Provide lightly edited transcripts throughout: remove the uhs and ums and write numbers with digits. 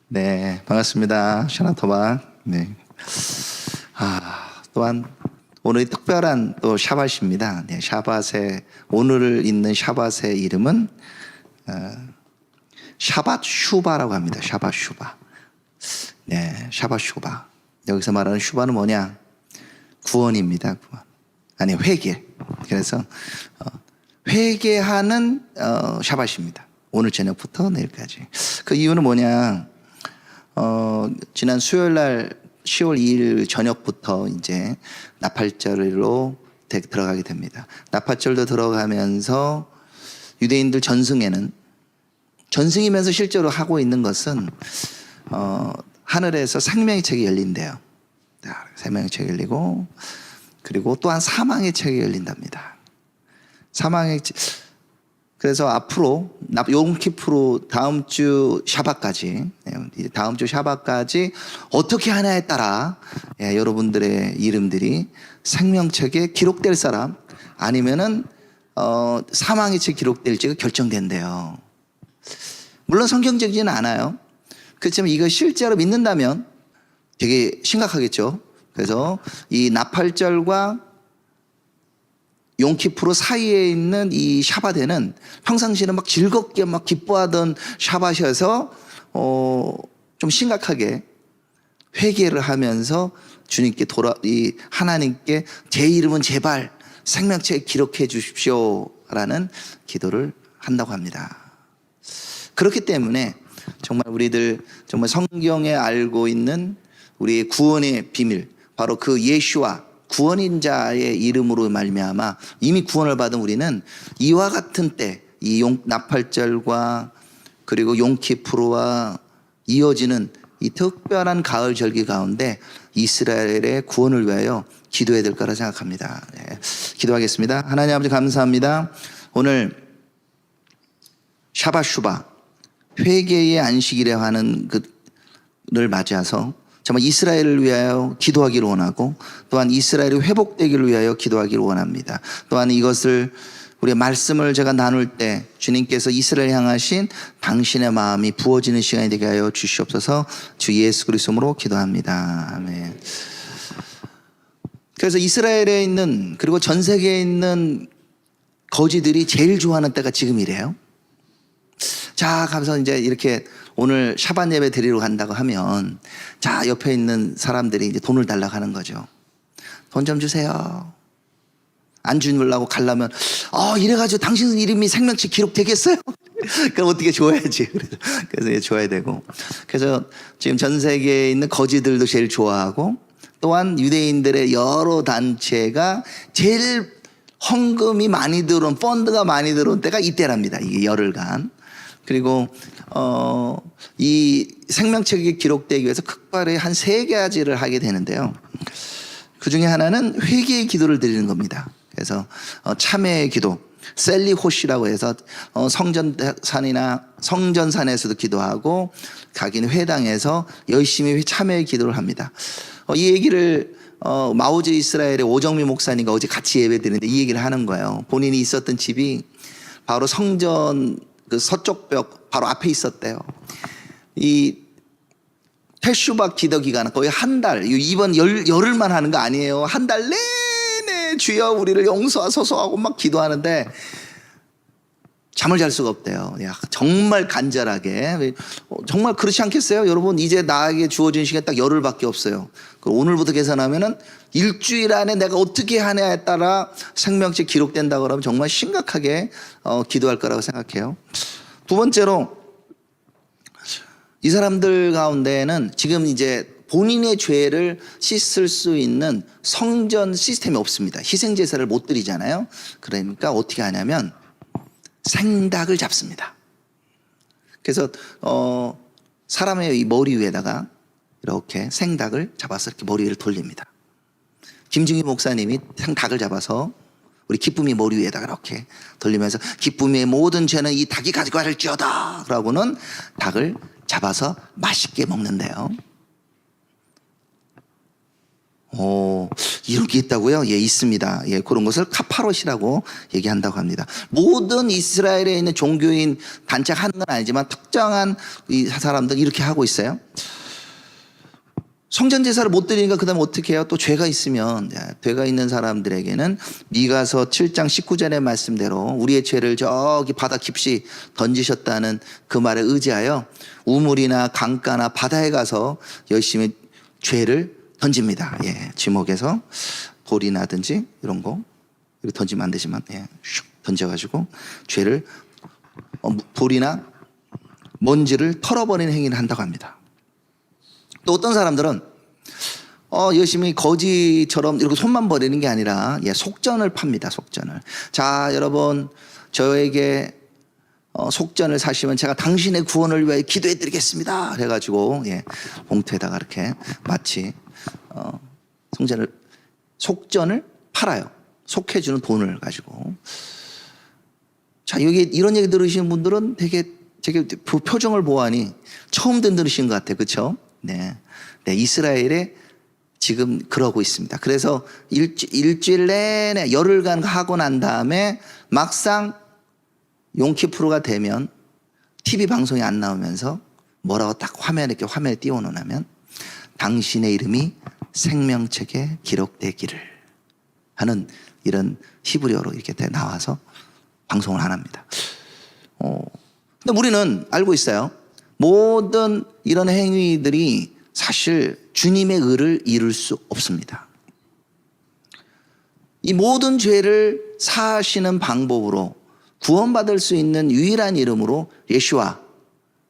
네, 반갑습니다. 샤나토바. 네. 또한 오늘이 특별한 또 샤밧입니다. 네, 샤밧의 오늘 있는 샤밧의 이름은 샤밧 슈바라고 합니다. 샤밧 슈바. 네, 샤밧 슈바. 여기서 말하는 슈바는 뭐냐? 구원입니다. 구원. 아니, 회개. 그래서 회개하는 샤밧입니다. 오늘 저녁부터 내일까지. 그 이유는 뭐냐? 지난 수요일 날 10월 2일 저녁부터 이제 나팔절로 들어가게 됩니다. 나팔절도 들어가면서 유대인들 전승이면서 실제로 하고 있는 것은 하늘에서 생명의 책이 열린대요. 생명의 책이 열리고, 그리고 또한 사망의 책이 열린답니다. 사망의 책. 그래서 앞으로 용키프로 다음 주 샤밧까지 어떻게 하냐에 따라 여러분들의 이름들이 생명책에 기록될 사람 아니면은 사망의 책에 기록될지가 결정된대요. 물론 성경적이지는 않아요. 그렇지만 이거 실제로 믿는다면 되게 심각하겠죠. 그래서 이 나팔절과 용키프로 사이에 있는 이 샤밧에는 평상시에는 막 즐겁게 막 기뻐하던 샤밧이어서 좀 심각하게 회개를 하면서 주님께 하나님께 제 이름은 제발 생명책에 기록해 주십시오라는 기도를 한다고 합니다. 그렇기 때문에 정말 우리들 정말 성경에 알고 있는 우리의 구원의 비밀, 바로 그 예수와 구원인 자의 이름으로 말미암아 이미 구원을 받은 우리는 이와 같은 때 이 나팔절과 그리고 용키프로와 이어지는 이 특별한 가을 절기 가운데 이스라엘의 구원을 위하여 기도해야 될 거라 생각합니다. 네, 기도하겠습니다. 하나님 아버지 감사합니다. 오늘 샤밧 슈바 회개의 안식이라 하는 그를 맞이해서 정말 이스라엘을 위하여 기도하기를 원하고, 또한 이스라엘이 회복되기를 위하여 기도하기를 원합니다. 또한 이것을 우리의 말씀을 제가 나눌 때 주님께서 이스라엘 향하신 당신의 마음이 부어지는 시간이 되게 하여 주시옵소서. 주 예수 그리스도로 기도합니다. 아멘. 그래서 이스라엘에 있는, 그리고 전 세계에 있는 거지들이 제일 좋아하는 때가 지금이래요. 자, 가면서 이제 이렇게 오늘 샤밧 예배 드리러 간다고 하면, 자, 옆에 있는 사람들이 이제 돈을 달라고 하는 거죠. 돈 좀 주세요. 안 주려고 가려면, 이래가지고 당신 이름이 생명책 기록되겠어요? 그럼 어떻게 줘야지. 그래서 이제 줘야 되고. 그래서 지금 전 세계에 있는 거지들도 제일 좋아하고, 또한 유대인들의 여러 단체가 제일 헌금이 많이 들어온, 펀드가 많이 들어온 때가 이때랍니다. 이게 열흘간. 그리고 이 생명책에 기록되기 위해서 극발에 한 3가지를 하게 되는데요. 그 중에 하나는 회개의 기도를 드리는 겁니다. 그래서 참회의 기도, 셀리호시라고 해서 성전산에서도 기도하고 각인 회당에서 열심히 참회의 기도를 합니다. 이 얘기를 마오즈 이스라엘의 오정미 목사님과 어제 같이 예배 드리는데 이 얘기를 하는 거예요. 본인이 있었던 집이 바로 성전 그 서쪽 벽 바로 앞에 있었대요. 이 테슈바 기도 기간은 거의 한 달, 이번 열흘만 하는 거 아니에요. 한 달 내내 주여 우리를 용서하소서 하고 막 기도하는데 잠을 잘 수가 없대요. 정말 간절하게. 정말 그렇지 않겠어요? 여러분, 이제 나에게 주어진 시간 딱 열흘밖에 없어요. 오늘부터 계산하면은 일주일 안에 내가 어떻게 하냐에 따라 생명책 기록된다 그러면 정말 심각하게 기도할 거라고 생각해요. 두 번째로, 이 사람들 가운데는 지금 이제 본인의 죄를 씻을 수 있는 성전 시스템이 없습니다. 희생제사를 못 드리잖아요. 그러니까 어떻게 하냐면 생닭을 잡습니다. 그래서 사람의 이 머리 위에다가 이렇게 생닭을 잡아서 이렇게 머리 위를 돌립니다. 김중희 목사님이 생닭을 잡아서 우리 기쁨이 머리 위에다가 이렇게 돌리면서 기쁨의 모든 죄는 이 닭이 가지고 갈지어다 라고는 닭을 잡아서 맛있게 먹는데요. 이런 게 있다고요? 예, 있습니다. 예, 그런 것을 카파롯이라고 얘기한다고 합니다. 모든 이스라엘에 있는 종교인 단체가 하는 건 아니지만 특정한 이 사람들 이렇게 하고 있어요. 성전 제사를 못 드리니까 그다음에 어떻게 해요? 또 죄가 있으면, 죄가 있는 사람들에게는 미가서 7장 19절의 말씀대로 우리의 죄를 저기 바다 깊이 던지셨다는 그 말에 의지하여 우물이나 강가나 바다에 가서 열심히 죄를 던집니다. 예, 지목에서 돌이나든지 이런 거 이렇게 던지면 안 되지만, 예, 슉 던져가지고 죄를 돌이나 먼지를 털어버리는 행위를 한다고 합니다. 또 어떤 사람들은 열심히 거지처럼 이렇게 손만 버리는 게 아니라, 예, 속전을 팝니다. 속전을. 자, 여러분, 저에게 속전을 사시면 제가 당신의 구원을 위해 기도해 드리겠습니다. 그래가지고, 예, 봉투에다가 이렇게 마치 속전을 팔아요. 속해주는 돈을 가지고. 자, 여기 이런 얘기 들으시는 분들은 되게 그 표정을 보아하니 처음 들으신 것 같아요. 그렇죠? 네, 이스라엘에 지금 그러고 있습니다. 그래서 일주일 내내 열흘간 하고 난 다음에 막상 용키프로가 되면 TV 방송이 안 나오면서 뭐라고 딱 화면에 띄워놓으면 당신의 이름이 생명책에 기록되기를 하는 이런 히브리어로 이렇게 나와서 방송을 안 합니다. 근데 우리는 알고 있어요. 모든 이런 행위들이 사실 주님의 의를 이룰 수 없습니다. 이 모든 죄를 사하시는 방법으로 구원받을 수 있는 유일한 이름으로 예수와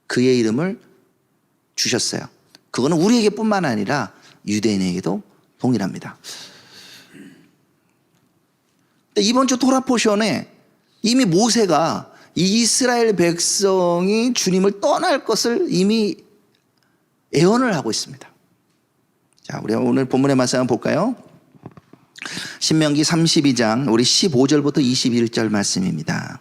그의 이름을 주셨어요. 그거는 우리에게 뿐만 아니라 유대인에게도 동일합니다. 이번 주 토라 포션에 이미 모세가 이스라엘 백성이 주님을 떠날 것을 이미 예언을 하고 있습니다. 자, 우리 오늘 본문의 말씀 한번 볼까요? 신명기 32장 우리 15절부터 21절 말씀입니다.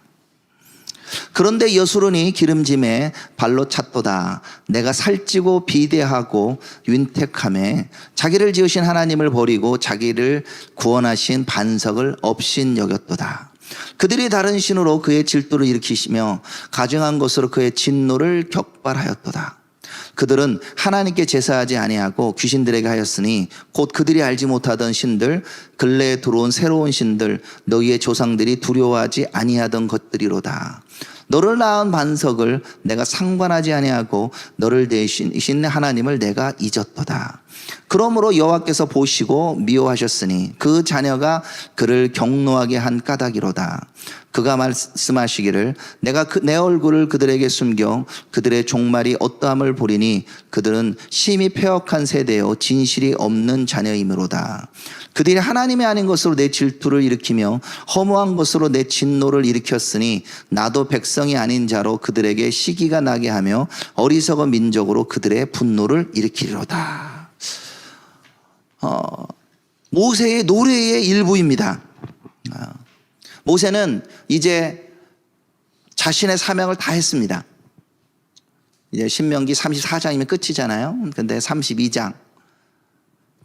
그런데 여수론이 기름짐에 발로 찼도다. 내가 살찌고 비대하고 윤택함에 자기를 지으신 하나님을 버리고 자기를 구원하신 반석을 업신 여겼도다. 그들이 다른 신으로 그의 질투를 일으키시며 가증한 것으로 그의 진노를 격발하였도다. 그들은 하나님께 제사하지 아니하고 귀신들에게 하였으니 곧 그들이 알지 못하던 신들, 근래에 들어온 새로운 신들, 너희의 조상들이 두려워하지 아니하던 것들이로다. 너를 낳은 반석을 내가 상관하지 아니하고 너를 대신이신 하나님을 내가 잊었도다. 그러므로 여호와께서 보시고 미워하셨으니 그 자녀가 그를 경노하게 한 까닭이로다. 그가 말씀하시기를 내가 내 얼굴을 그들에게 숨겨 그들의 종말이 어떠함을 보리니 그들은 심히 패역한 세대요 진실이 없는 자녀이므로다. 그들이 하나님이 아닌 것으로 내 질투를 일으키며 허무한 것으로 내 진노를 일으켰으니 나도 백성이 아닌 자로 그들에게 시기가 나게 하며 어리석은 민족으로 그들의 분노를 일으키리로다. 모세의 노래의 일부입니다. 모세는 이제 자신의 사명을 다 했습니다. 이제 신명기 34장이면 끝이잖아요. 근데 32장.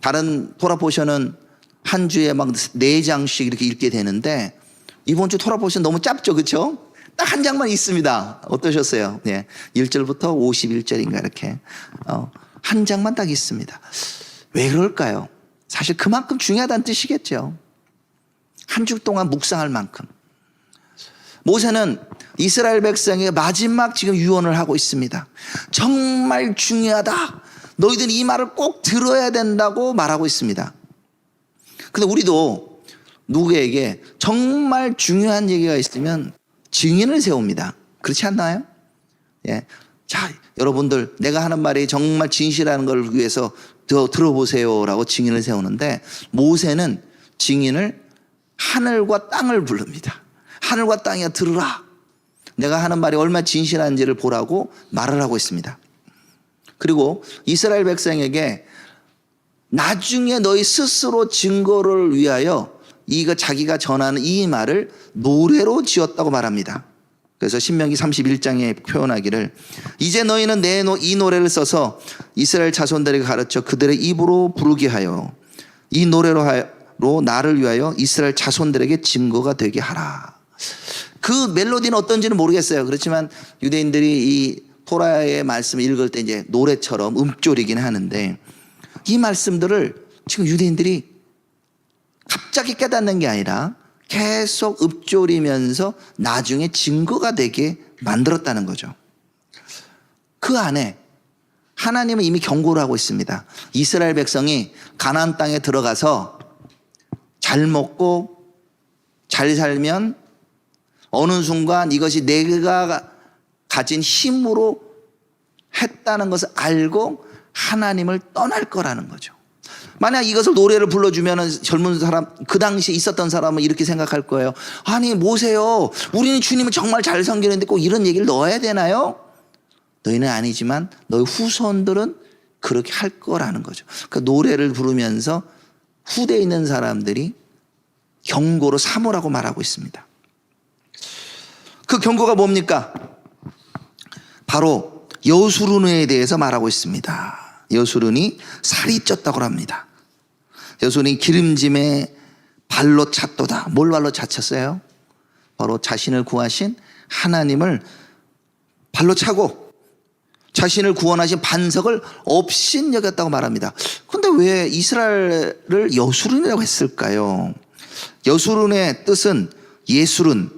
다른 토라 포션은 한 주에 막 4장씩 이렇게 읽게 되는데 이번 주 토라 포션 너무 짧죠. 그렇죠? 딱 한 장만 있습니다. 어떠셨어요? 네. 1절부터 51절인가 이렇게. 한 장만 딱 있습니다. 왜 그럴까요? 사실 그만큼 중요하다는 뜻이겠죠. 한 주 동안 묵상할 만큼. 모세는 이스라엘 백성의 마지막 지금 유언을 하고 있습니다. 정말 중요하다. 너희들이 이 말을 꼭 들어야 된다고 말하고 있습니다. 근데 우리도 누구에게 정말 중요한 얘기가 있으면 증인을 세웁니다. 그렇지 않나요? 예. 자, 여러분들 내가 하는 말이 정말 진실하는 걸 위해서 들어보세요라고 증인을 세우는데 모세는 증인을 하늘과 땅을 부릅니다. 하늘과 땅이야 들으라. 내가 하는 말이 얼마나 진실한지를 보라고 말을 하고 있습니다. 그리고 이스라엘 백성에게 나중에 너희 스스로 증거를 위하여 이거 자기가 전하는 이 말을 노래로 지었다고 말합니다. 그래서 신명기 31장에 표현하기를 이제 너희는 이 노래를 써서 이스라엘 자손들에게 가르쳐 그들의 입으로 부르게 하여 이 노래로 나를 위하여 이스라엘 자손들에게 증거가 되게 하라. 그 멜로디는 어떤지는 모르겠어요. 그렇지만 유대인들이 이 토라의 말씀을 읽을 때 이제 노래처럼 음조리긴 하는데, 이 말씀들을 지금 유대인들이 갑자기 깨닫는 게 아니라 계속 읊조리면서 나중에 증거가 되게 만들었다는 거죠. 그 안에 하나님은 이미 경고를 하고 있습니다. 이스라엘 백성이 가나안 땅에 들어가서 잘 먹고 잘 살면 어느 순간 이것이 내가 가진 힘으로 했다는 것을 알고 하나님을 떠날 거라는 거죠. 만약 이것을 노래를 불러주면 젊은 사람, 그 당시에 있었던 사람은 이렇게 생각할 거예요. 아니 뭐세요? 우리는 주님을 정말 잘 섬기는데 꼭 이런 얘기를 넣어야 되나요? 너희는 아니지만 너희 후손들은 그렇게 할 거라는 거죠. 그 노래를 부르면서 후대에 있는 사람들이 경고로 삼으라고 말하고 있습니다. 그 경고가 뭡니까? 바로 여수룬에 대해서 말하고 있습니다. 여수룬이 살이 쪘다고 합니다. 여수룬이 기름짐에 발로 찼도다. 뭘 발로 찼었어요? 바로 자신을 구하신 하나님을 발로 차고 자신을 구원하신 반석을 업신여겼다고 말합니다. 그런데 왜 이스라엘을 여수룬이라고 했을까요? 여수룬의 뜻은 예수룬,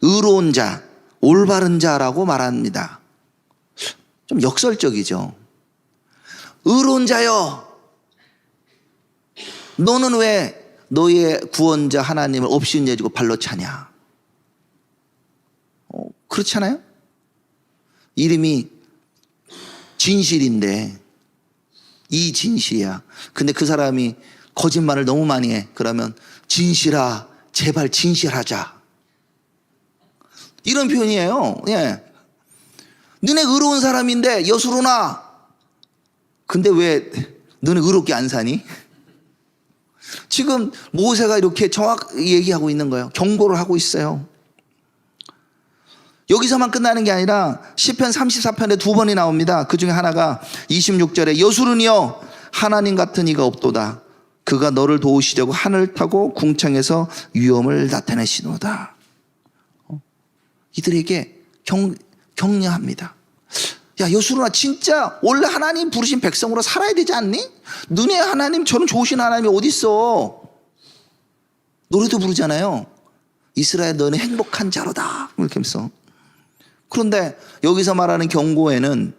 의로운 자, 올바른 자라고 말합니다. 좀 역설적이죠. 의로운 자여, 너는 왜 너의 구원자 하나님을 업신여기고 발로 차냐? 그렇지 않아요? 이름이 진실인데 이 진실이야. 근데 그 사람이 거짓말을 너무 많이 해. 그러면 진실아, 제발 진실하자. 이런 표현이에요. 예. 너네 의로운 사람인데 여수로나. 근데 왜 너는 의롭게 안 사니? 지금 모세가 이렇게 정확히 얘기하고 있는 거예요. 경고를 하고 있어요. 여기서만 끝나는 게 아니라 시편 34편에 두 번이 나옵니다. 그 중에 하나가 26절에 여수른이여 하나님 같은 이가 없도다. 그가 너를 도우시려고 하늘 타고 궁창에서 위엄을 나타내시노다. 이들에게 격려합니다. 야 여수른아, 진짜 원래 하나님 부르신 백성으로 살아야 되지 않니? 너네 하나님, 저는 좋으신 하나님이 어디 있어? 노래도 부르잖아요. 이스라엘 너는 행복한 자로다 이렇게 하면서. 그런데 여기서 말하는 경고에는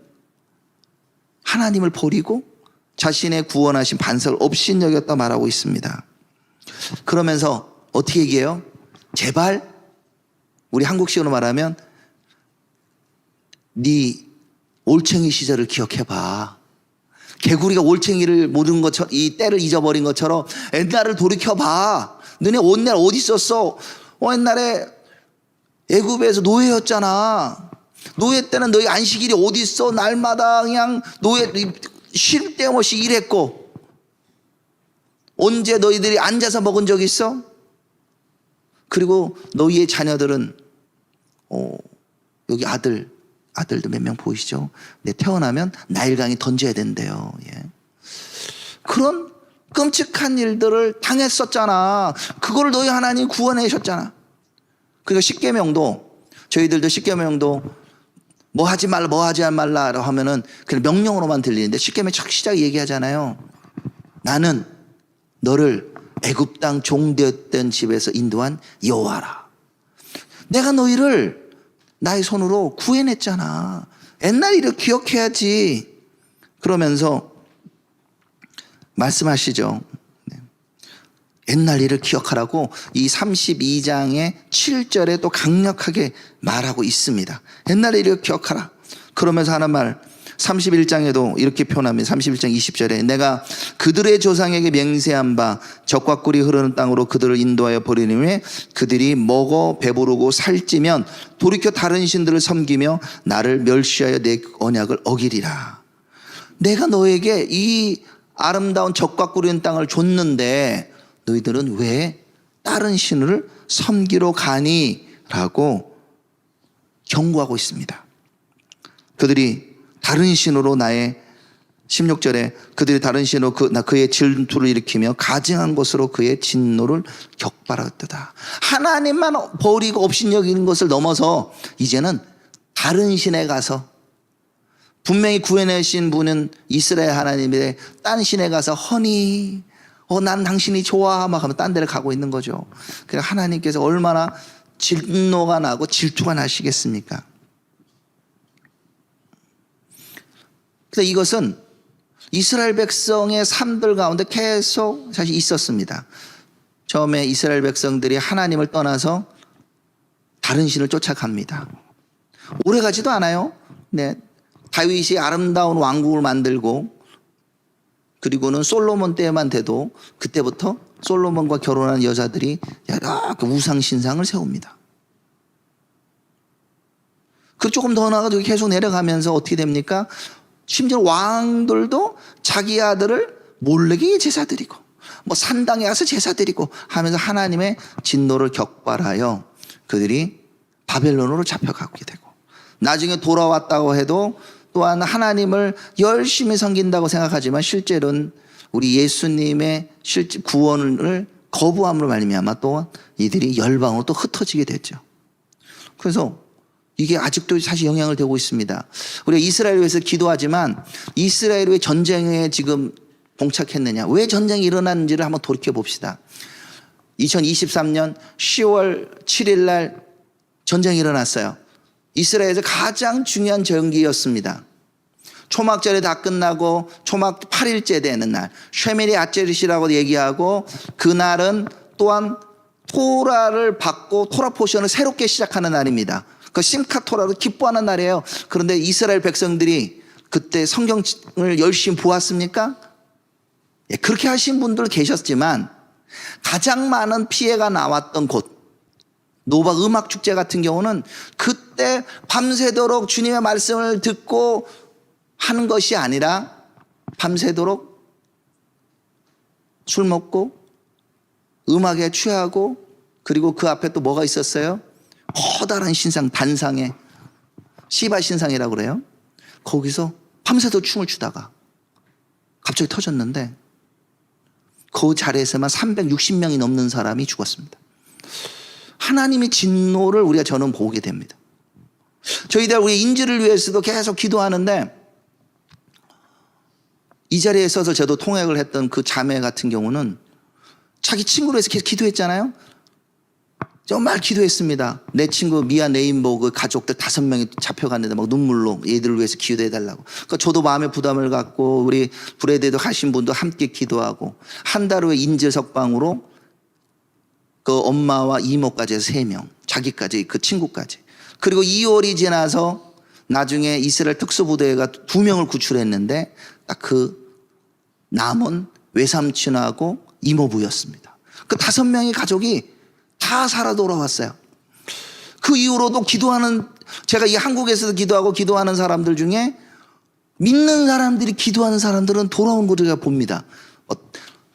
하나님을 버리고 자신의 구원하신 반석을 업신여겼다 말하고 있습니다. 그러면서 어떻게 얘기해요? 제발, 우리 한국식으로 말하면 네 올챙이 시절을 기억해봐. 개구리가 올챙이를 모르는 것처럼, 이 때를 잊어버린 것처럼 옛날을 돌이켜봐. 너네 옛날 어디 있었어? 옛날에 애굽에서 노예였잖아. 노예 때는 너희 안식일이 어디 있어? 날마다 그냥 노예 쉴 데 없이 일했고. 언제 너희들이 앉아서 먹은 적 있어? 그리고 너희의 자녀들은 여기 아들도 몇 명 보이시죠? 네, 태어나면 나일강에 던져야 된대요. 예. 그런 끔찍한 일들을 당했었잖아. 그걸 너희 하나님 구원해주셨잖아. 그러니까 십계명도, 저희들도 십계명도 뭐 하지 말라, 뭐 하지 말라라고 하면은 그냥 명령으로만 들리는데, 십계명 첫 시작에 얘기하잖아요. 나는 너를 애굽 땅 종되었던 집에서 인도한 여호와라. 내가 너희를 나의 손으로 구해냈잖아. 옛날 일을 기억해야지. 그러면서 말씀하시죠. 옛날 일을 기억하라고 이 32장의 7절에 또 강력하게 말하고 있습니다. 옛날 일을 기억하라. 그러면서 하는 말 31장에도 이렇게 표현합니다. 31장 20절에 내가 그들의 조상에게 맹세한 바 젖과 꿀이 흐르는 땅으로 그들을 인도하여 버리니 후에 그들이 먹어 배부르고 살찌면 돌이켜 다른 신들을 섬기며 나를 멸시하여 내 언약을 어기리라. 내가 너에게 이 아름다운 젖과 꿀이 흐르는 땅을 줬는데 너희들은 왜 다른 신을 섬기러 가니? 라고 경고하고 있습니다. 그들이 다른 신으로 나의 16절에 그들이 다른 신으로 그의 질투를 일으키며 가증한 것으로 그의 진노를 격발하였도다. 하나님만 버리고 업신여기는 것을 넘어서 이제는 다른 신에 가서, 분명히 구해내신 분은 이스라엘 하나님인데 딴 신에 가서 허니 난 당신이 좋아 막 하면 딴 데를 가고 있는 거죠. 그러니까 하나님께서 얼마나 진노가 나고 질투가 나시겠습니까? 그래서 이것은 이스라엘 백성의 삶들 가운데 계속 사실 있었습니다. 처음에 이스라엘 백성들이 하나님을 떠나서 다른 신을 쫓아갑니다. 오래 가지도 않아요. 네. 다윗이 아름다운 왕국을 만들고, 그리고는 솔로몬 때만 돼도 그때부터 솔로몬과 결혼한 여자들이 여러 우상 신상을 세웁니다. 그 조금 더 나아가지고 계속 내려가면서 어떻게 됩니까? 심지어 왕들도 자기 아들을 몰래게 제사 드리고, 뭐 산당에 가서 제사 드리고 하면서 하나님의 진노를 격발하여 그들이 바벨론으로 잡혀가게 되고, 나중에 돌아왔다고 해도 또한 하나님을 열심히 섬긴다고 생각하지만 실제로는 우리 예수님의 실제 구원을 거부함으로 말미암아 또 이들이 열방으로 또 흩어지게 됐죠. 그래서 이게 아직도 사실 영향을 되고 있습니다. 우리가 이스라엘을 위해서 기도하지만 이스라엘 왜 전쟁에 지금 봉착했느냐, 왜 전쟁이 일어났는지를 한번 돌이켜 봅시다. 2023년 10월 7일 날 전쟁이 일어났어요. 이스라엘에서 가장 중요한 절기였습니다. 초막절이 다 끝나고 초막 8일째 되는 날, 쉐미리 아체릿이라고 얘기하고, 그날은 또한 토라를 받고 토라 포션을 새롭게 시작하는 날입니다. 그 심카 토라로 기뻐하는 날이에요. 그런데 이스라엘 백성들이 그때 성경을 열심히 보았습니까? 예, 그렇게 하신 분들 계셨지만 가장 많은 피해가 나왔던 곳, 노바 음악축제 같은 경우는 그때 밤새도록 주님의 말씀을 듣고 하는 것이 아니라 밤새도록 술 먹고 음악에 취하고, 그리고 그 앞에 또 뭐가 있었어요? 커다란 신상, 단상에 시바 신상이라고 그래요. 거기서 밤새도록 춤을 추다가 갑자기 터졌는데 그 자리에서만 360명이 넘는 사람이 죽었습니다. 하나님의 진노를 우리가 저는 보게 됩니다. 저희들 우리 인지를 위해서도 계속 기도하는데, 이 자리에 있어서 저도 통역을 했던 그 자매 같은 경우는 자기 친구를 위해서 계속 기도했잖아요. 정말 기도했습니다. 내 친구 미아 네임버그 가족들 5명이 잡혀갔는데 막 눈물로 얘들을 위해서 기도해달라고. 그러니까 저도 마음의 부담을 갖고 우리 브레드에도 가신 분도 함께 기도하고, 한 달 후에 인질석방으로 그 엄마와 이모까지 해서 3명, 자기까지, 그 친구까지. 그리고 2월이 지나서 나중에 이스라엘 특수부대가 2명을 구출했는데 딱 그 남은 외삼촌하고 이모부였습니다. 그 5명의 가족이 다 살아 돌아왔어요. 그 이후로도 기도하는, 제가 이 한국에서도 기도하는 사람들 중에 믿는 사람들이 기도하는 사람들은 돌아온 걸 제가 봅니다.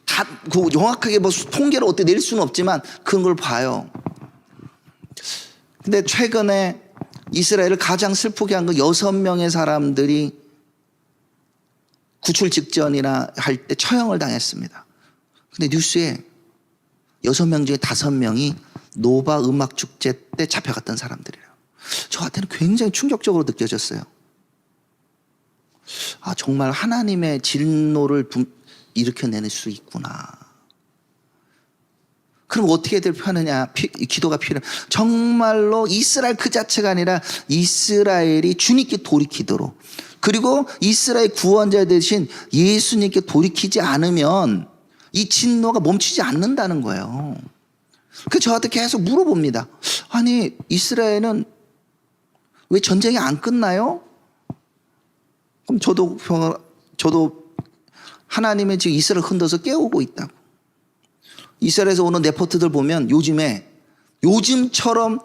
다 그 정확하게 뭐 통계를 어떻게 낼 수는 없지만 그런 걸 봐요. 근데 최근에 이스라엘을 가장 슬프게 한 거 6명의 사람들이 구출 직전이나 할 때 처형을 당했습니다. 근데 뉴스에 6명 중에 5명이 노바 음악축제 때 잡혀갔던 사람들이에요. 저한테는 굉장히 충격적으로 느껴졌어요. 아, 정말 하나님의 진노를 일으켜낼 수 있구나. 그럼 어떻게들 하느냐? 기도가 필요해. 정말로 이스라엘 그 자체가 아니라 이스라엘이 주님께 돌이키도록, 그리고 이스라엘 구원자 되신 예수님께 돌이키지 않으면 이 진노가 멈추지 않는다는 거예요. 그 저한테 계속 물어봅니다. 아니, 이스라엘은 왜 전쟁이 안 끝나요? 그럼 저도 하나님의 지금 이스라엘 흔들어서 깨우고 있다고. 이스라엘에서 오는 레포트들 보면 요즘처럼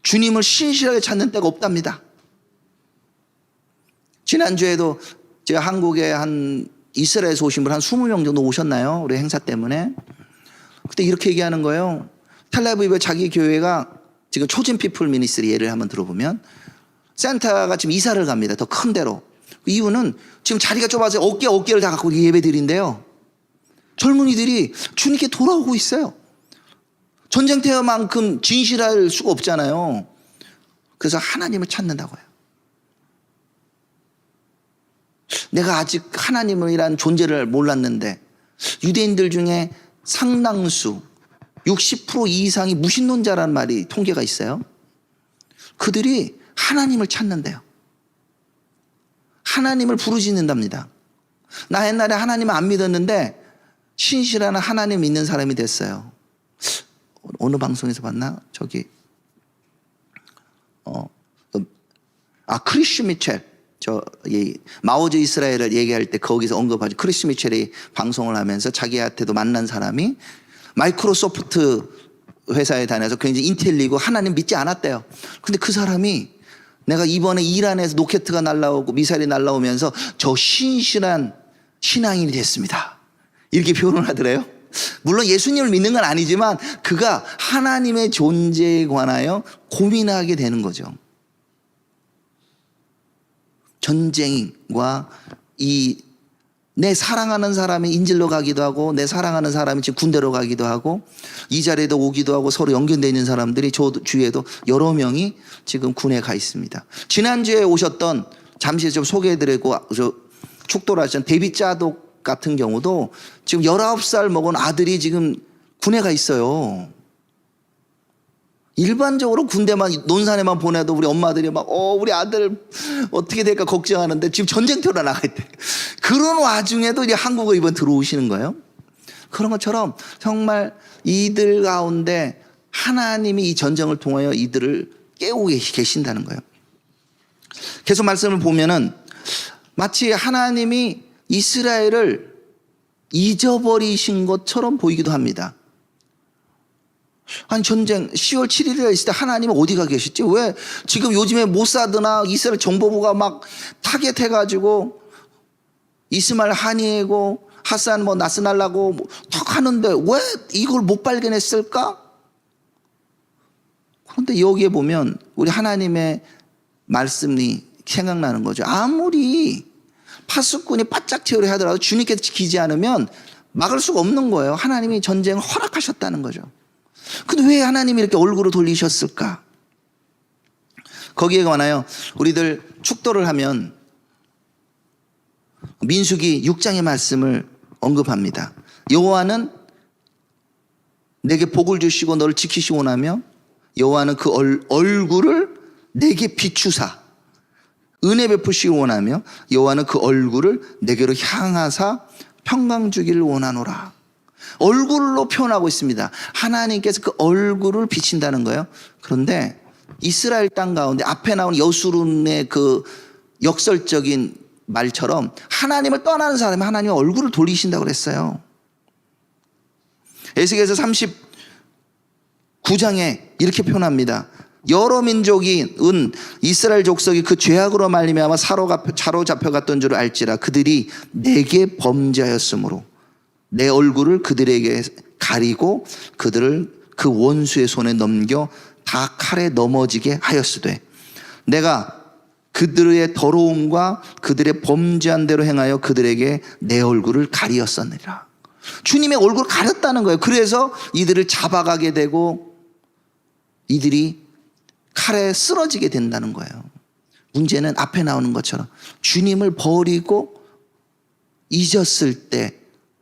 주님을 신실하게 찾는 때가 없답니다. 지난주에도 제가 한국에 한 이스라엘에서 오신 분 한 20명 정도 오셨나요? 우리 행사 때문에. 그때 이렇게 얘기하는 거예요. 텔레비브에 자기 교회가 지금 초진 피플 미니스트리 예를 한번 들어보면 센터가 지금 이사를 갑니다. 더 큰 데로. 이유는 지금 자리가 좁아서 어깨를 다 갖고 예배 드린대요. 젊은이들이 주님께 돌아오고 있어요. 전쟁터만큼 진실할 수가 없잖아요. 그래서 하나님을 찾는다고요. 내가 아직 하나님이란 존재를 몰랐는데 유대인들 중에 상당수 60% 이상이 무신론자라는 말이 통계가 있어요. 그들이 하나님을 찾는데요. 하나님을 부르짖는답니다. 나 옛날에 하나님을 안 믿었는데 신실한 하나님 믿는 사람이 됐어요. 어느 방송에서 봤나? 크리스 미첼. 마오즈 이스라엘을 얘기할 때 거기서 언급하죠. 크리스 미첼이 방송을 하면서 자기한테도 만난 사람이 마이크로소프트 회사에 다녀서 굉장히 인텔리고 하나님 믿지 않았대요. 근데 그 사람이 내가 이번에 이란에서 로켓트가 날라오고 미사일이 날라오면서 저 신실한 신앙인이 됐습니다. 이렇게 표현을 하더래요. 물론 예수님을 믿는 건 아니지만 그가 하나님의 존재에 관하여 고민하게 되는 거죠. 전쟁과 내 사랑하는 사람이 인질로 가기도 하고 내 사랑하는 사람이 지금 군대로 가기도 하고 이 자리에도 오기도 하고 서로 연결되어 있는 사람들이 저 주위에도 여러 명이 지금 군에 가 있습니다. 지난주에 오셨던 잠시 좀 소개해드리고 축도를 하셨던 데빗 자독 같은 경우도 지금 19살 먹은 아들이 지금 군에 가 있어요. 일반적으로 군대만 논산에만 보내도 우리 엄마들이 막 우리 아들 어떻게 될까 걱정하는데 지금 전쟁터로 나가 있대. 그런 와중에도 이제 한국에 이번 들어오시는 거예요. 그런 것처럼 정말 이들 가운데 하나님이 이 전쟁을 통하여 이들을 깨우고 계신다는 거예요. 계속 말씀을 보면은 마치 하나님이 이스라엘을 잊어버리신 것처럼 보이기도 합니다. 아니 전쟁 10월 7일에 있을 때 하나님은 어디가 계셨지? 왜 지금 요즘에 모사드나 이스라엘 정보부가 막 타겟해가지고 이스마엘 하니에고 하산 나스랄라고 탁 하는데 왜 이걸 못 발견했을까? 그런데 여기에 보면 우리 하나님의 말씀이 생각나는 거죠. 아무리 파수꾼이 바짝 태우려 하더라도 주님께서 지키지 않으면 막을 수가 없는 거예요. 하나님이 전쟁을 허락하셨다는 거죠. 근데 왜 하나님이 이렇게 얼굴을 돌리셨을까? 거기에 관하여 우리들 축도를 하면 민수기 6장의 말씀을 언급합니다. 여호와는 내게 복을 주시고 너를 지키시고 원하며 여호와는 그 얼굴을 내게 비추사 은혜 베푸시기 원하며 여호와는 그 얼굴을 내게로 향하사 평강 주기를 원하노라. 얼굴로 표현하고 있습니다. 하나님께서 그 얼굴을 비친다는 거예요. 그런데 이스라엘 땅 가운데 앞에 나온 여수론의 그 역설적인 말처럼 하나님을 떠나는 사람이 하나님의 얼굴을 돌리신다고 그랬어요. 에스겔서 39장에 이렇게 표현합니다. 여러 민족이 이스라엘 족속이 그 죄악으로 말미암아 사로잡혀갔던 줄 알지라. 그들이 내게 범죄하였으므로 내 얼굴을 그들에게 가리고 그들을 그 원수의 손에 넘겨 다 칼에 넘어지게 하였으되 내가 그들의 더러움과 그들의 범죄한 대로 행하여 그들에게 내 얼굴을 가리었었느니라. 주님의 얼굴을 가렸다는 거예요. 그래서 이들을 잡아가게 되고 이들이 칼에 쓰러지게 된다는 거예요. 문제는 앞에 나오는 것처럼 주님을 버리고 잊었을 때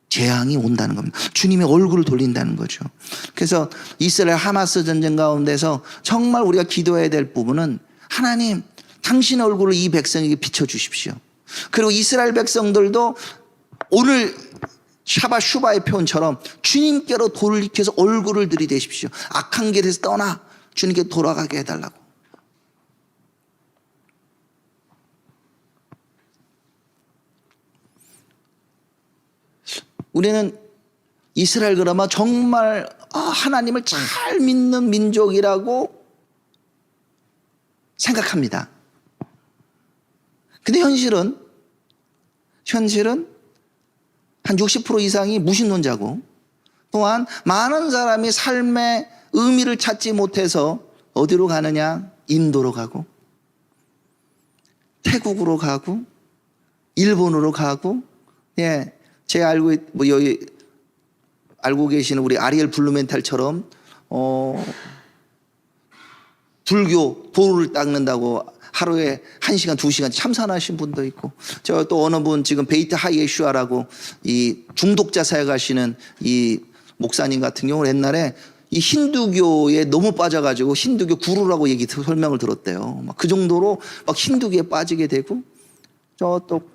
재앙이 온다는 겁니다. 주님의 얼굴을 돌린다는 거죠. 그래서 이스라엘 하마스 전쟁 가운데서 정말 우리가 기도해야 될 부분은 하나님 당신의 얼굴을 이 백성에게 비춰주십시오. 그리고 이스라엘 백성들도 오늘 샤바 슈바의 표현처럼 주님께로 돌이켜서 얼굴을 들이대십시오. 악한 길에서 떠나 주님께 돌아가게 해달라고. 우리는 이스라엘 그러면 정말 하나님을 잘 믿는 민족이라고 생각합니다. 근데 현실은 한 60% 이상이 무신론자고 또한 많은 사람이 삶의 의미를 찾지 못해서 어디로 가느냐? 인도로 가고 태국으로 가고 일본으로 가고, 예, 제가 여기 알고 계시는 우리 아리엘 블루멘탈처럼 불교 도를 닦는다고 하루에 1시간, 2시간 참선하신 분도 있고, 저 또 어느 분 지금 베이트 하이에슈아라고 이 중독자 사역하시는 이 목사님 같은 경우는 옛날에 이 힌두교에 너무 빠져가지고 힌두교 구루라고 설명을 들었대요. 막 그 정도로 막 힌두교에 빠지게 되고, 저 또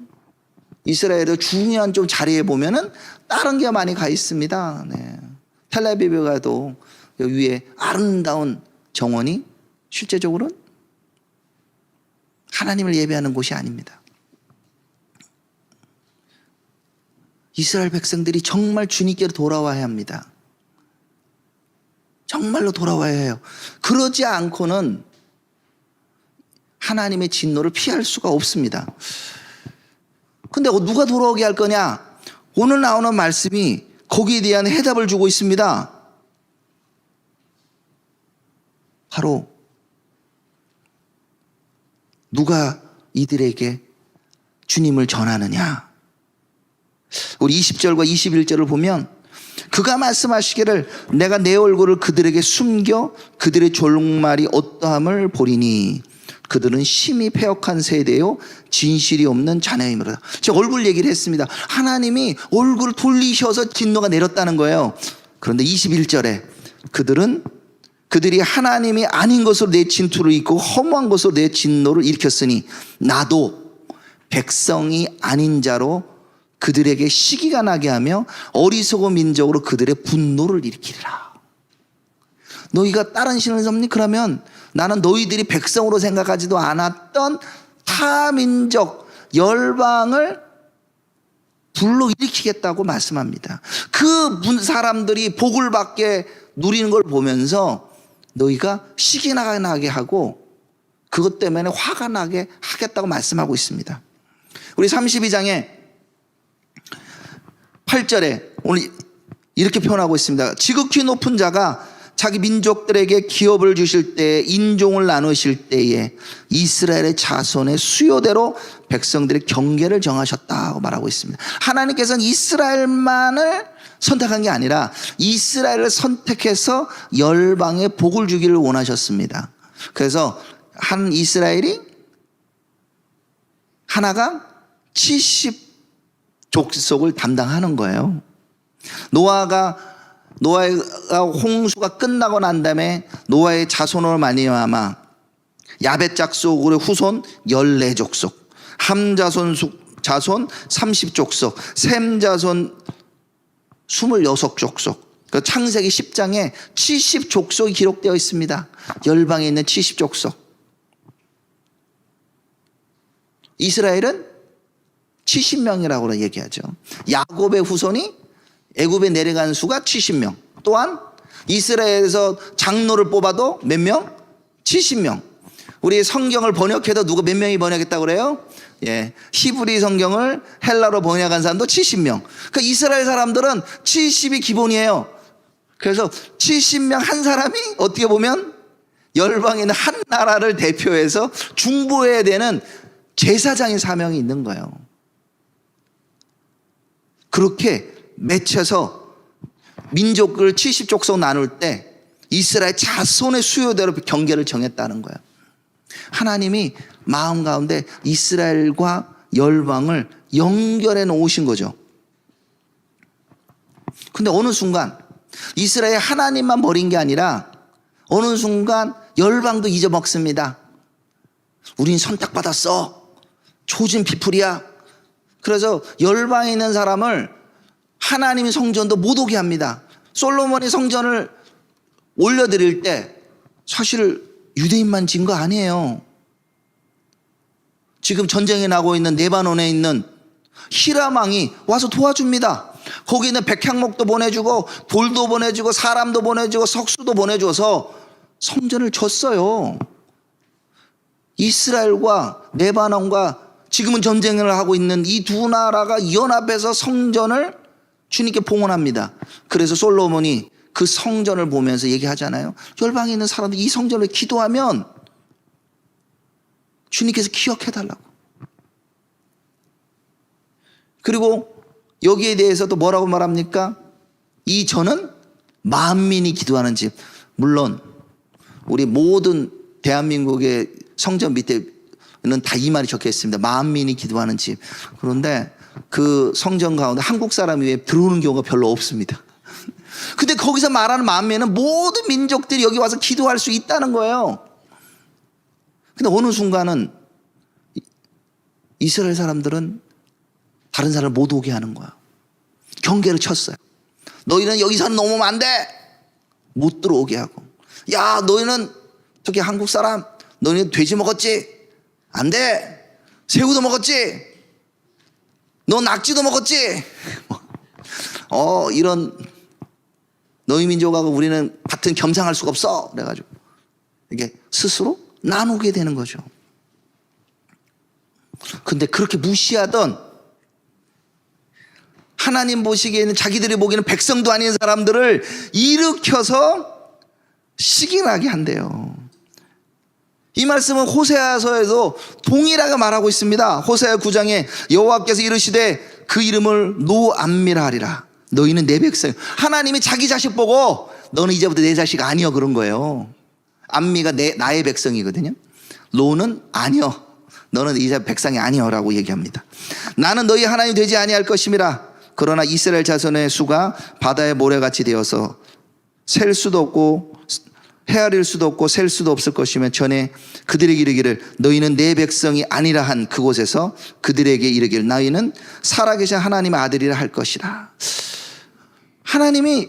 이스라엘의 중요한 좀 자리에 보면은 다른 게 많이 가 있습니다. 네. 텔레비브 가도 여기 위에 아름다운 정원이 실제적으로는 하나님을 예배하는 곳이 아닙니다. 이스라엘 백성들이 정말 주님께로 돌아와야 합니다. 정말로 돌아와야 해요. 그러지 않고는 하나님의 진노를 피할 수가 없습니다. 근데 누가 돌아오게 할 거냐? 오늘 나오는 말씀이 거기에 대한 해답을 주고 있습니다. 바로 누가 이들에게 주님을 전하느냐? 우리 20절과 21절을 보면 그가 말씀하시기를 내가 내 얼굴을 그들에게 숨겨 그들의 졸록말이 어떠함을 보리니 그들은 심히 패역한 세대요 진실이 없는 자녀이므로다. 제가 얼굴 얘기를 했습니다. 하나님이 얼굴을 돌리셔서 진노가 내렸다는 거예요. 그런데 21절에 그들이 하나님이 아닌 것으로 내 진투를 입고 허무한 것으로 내 진노를 일으켰으니 나도 백성이 아닌 자로 그들에게 시기가 나게 하며 어리석은 민족으로 그들의 분노를 일으키리라. 너희가 다른 신을 섬니? 그러면 나는 너희들이 백성으로 생각하지도 않았던 타민족 열방을 불러일으키겠다고 말씀합니다. 그 사람들이 복을 받게 누리는 걸 보면서 너희가 시기가 나게 하고 그것 때문에 화가 나게 하겠다고 말씀하고 있습니다. 우리 32장에 8절에 오늘 이렇게 표현하고 있습니다. 지극히 높은 자가 자기 민족들에게 기업을 주실 때에 인종을 나누실 때에 이스라엘의 자손의 수요대로 백성들의 경계를 정하셨다고 말하고 있습니다. 하나님께서는 이스라엘만을 선택한 게 아니라 이스라엘을 선택해서 열방에 복을 주기를 원하셨습니다. 그래서 한 이스라엘이 하나가 70 족속을 담당하는 거예요. 노아가 홍수가 끝나고 난 다음에 노아의 자손으로 말미암아 야벳 족속의 후손 14족속, 함 자손 30족속, 셈 자손 26족속. 그 창세기 10장에 70족속이 기록되어 있습니다. 열방에 있는 70족속. 이스라엘은 70명이라고 얘기하죠. 야곱의 후손이 애굽에 내려간 수가 70명. 또한 이스라엘에서 장로를 뽑아도 몇 명? 70명. 우리 성경을 번역해도 누가 몇 명이 번역했다고 그래요? 예, 히브리 성경을 헬라로 번역한 사람도 70명. 그러니까 이스라엘 사람들은 70이 기본이에요. 그래서 70명 한 사람이 어떻게 보면 열방에 있는 한 나라를 대표해서 중보해야 되는 제사장의 사명이 있는 거예요. 그렇게 맺혀서 민족을 70족속 나눌 때 이스라엘 자손의 수요대로 경계를 정했다는 거예요. 하나님이 마음 가운데 이스라엘과 열방을 연결해 놓으신 거죠. 근데 어느 순간 이스라엘 하나님만 버린 게 아니라 어느 순간 열방도 잊어먹습니다. 우린 선택받았어. 초진 피플이야. 그래서 열방에 있는 사람을 하나님의 성전도 못 오게 합니다. 솔로몬이 성전을 올려드릴 때 사실 유대인만 진 거 아니에요. 지금 전쟁이 나고 있는 레바논에 있는 히람 왕이 와서 도와줍니다. 거기 있는 백향목도 보내주고 돌도 보내주고 사람도 보내주고 석수도 보내줘서 성전을 줬어요. 이스라엘과 레바논과 지금은 전쟁을 하고 있는 이 두 나라가 연합해서 성전을 주님께 봉헌합니다. 그래서 솔로몬이 그 성전을 보면서 얘기하잖아요. 열방에 있는 사람들이 이 성전을 기도하면 주님께서 기억해달라고. 그리고 여기에 대해서 또 뭐라고 말합니까? 이 저는 만민이 기도하는 집. 물론 우리 모든 대한민국의 성전 밑에는 다 이 말이 적혀 있습니다. 만민이 기도하는 집. 그런데 그 성전 가운데 한국 사람이 왜 들어오는 경우가 별로 없습니다. 근데 거기서 말하는 만민은 모든 민족들이 여기 와서 기도할 수 있다는 거예요. 근데 어느 순간은 이스라엘 사람들은 다른 사람을 못 오게 하는 거야. 경계를 쳤어요. 너희는 여기서는 넘으면 안 돼. 못 들어오게 하고. 야, 너희는 저기 한국 사람, 너희는 돼지 먹었지? 안 돼. 새우도 먹었지? 너 낙지도 먹었지? 이런 너희 민족하고 우리는 같은 겸상할 수가 없어. 그래가지고 이게 스스로 나누게 되는 거죠. 근데 그렇게 무시하던 하나님 보시기에는 자기들이 보기에는 백성도 아닌 사람들을 일으켜서 시기나게 한대요. 이 말씀은 호세아서에도 동일하게 말하고 있습니다. 호세아 9장에 여호와께서 이르시되 그 이름을 노암미라 하리라. 너희는 내 백성. 하나님이 자기 자식 보고 너는 이제부터 내 자식 아니여 그런 거예요. 암미가 나의 백성이거든요. 로는 아니여. 너는 이제 백성이 아니여라고 얘기합니다. 나는 너희 하나님 되지 아니할 것임이라. 그러나 이스라엘 자손의 수가 바다의 모래같이 되어서 셀 수도 없고 헤아릴 수도 없고 셀 수도 없을 것이면 전에 그들에게 이르기를 너희는 내 백성이 아니라 한 그곳에서 그들에게 이르기를 너희는 살아계신 하나님의 아들이라 할 것이라. 하나님이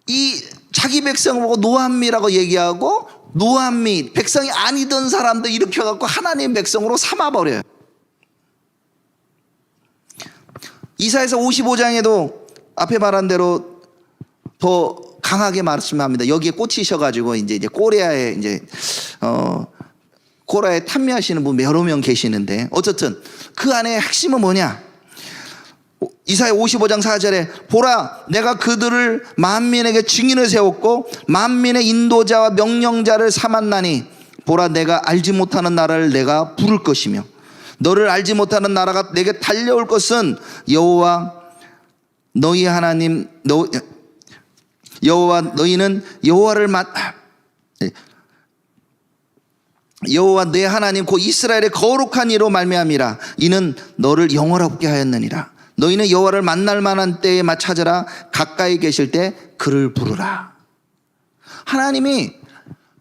이 자기 백성을 보고 노암미라고 얘기하고 노암미 백성이 아니던 사람도 일으켜갖고 하나님 백성으로 삼아버려요. 이사야서 55장에도 앞에 말한 대로 더 강하게 말씀합니다. 여기에 꽂히셔가지고 이제 꼬레아에 꼬레아에 탐미하시는 분 여러 명 계시는데 어쨌든 그 안에 핵심은 뭐냐? 이사야 55장 4절에 보라 내가 그들을 만민에게 증인을 세웠고 만민의 인도자와 명령자를 삼았나니 보라 내가 알지 못하는 나라를 내가 부를 것이며 너를 알지 못하는 나라가 내게 달려올 것은 여호와 너희 하나님 여호와 너희는 여호와 내 하나님 곧 이스라엘의 거룩한 이로 말미암이라. 이는 너를 영원하게 하였느니라. 너희는 여호와를 만날 만한 때에 찾으라. 가까이 계실 때 그를 부르라. 하나님이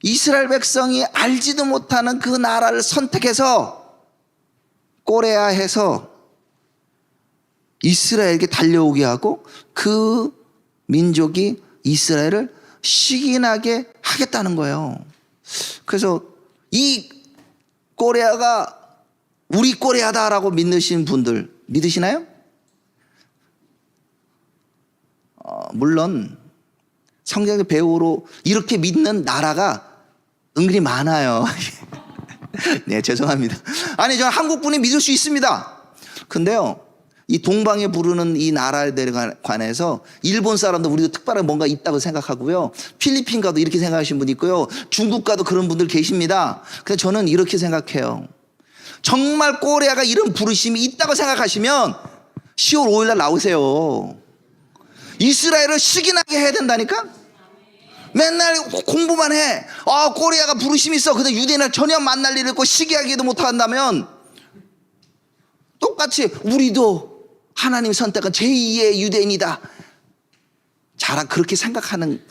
이스라엘 백성이 알지도 못하는 그 나라를 선택해서 꼬레아해서 이스라엘에게 달려오게 하고 그 민족이 이스라엘을 시기나게 하겠다는 거예요. 그래서 이 꼬레아가 우리 꼬레아다라고 믿으시는 분들 믿으시나요? 물론 성경의 배우로 이렇게 믿는 나라가 은근히 많아요. 네, 죄송합니다. 아니, 저는 한국 분이 믿을 수 있습니다. 근데요, 이 동방에 부르는 이 나라들에 관해서 일본 사람도 우리도 특별하게 뭔가 있다고 생각하고요. 필리핀 가도 이렇게 생각하시는 분이 있고요. 중국 가도 그런 분들 계십니다. 근데 저는 이렇게 생각해요. 정말 꼬레아가 이런 부르심이 있다고 생각하시면 10월 5일 날 나오세요. 이스라엘을 시기나게 해야 된다니까? 맨날 공부만 해. 꼬레아가 부르심이 있어. 근데 유대인을 전혀 만날 일 없고 시기하기도 못한다면 똑같이 우리도 하나님 선택한 제2의 유대인이다. 잘 그렇게 생각하는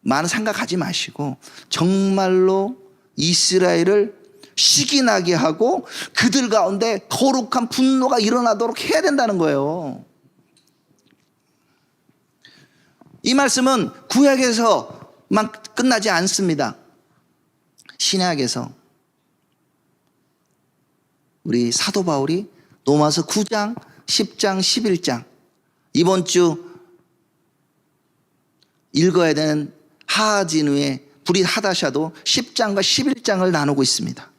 많은 생각하지 마시고 정말로 이스라엘을 시기나게 하고 그들 가운데 거룩한 분노가 일어나도록 해야 된다는 거예요. 이 말씀은 구약에서만 끝나지 않습니다. 신약에서 우리 사도 바울이 로마서 9장, 10장, 11장 이번 주 읽어야 되는 하하진우의 브릿 하다샤도 10장과 11장을 나누고 있습니다.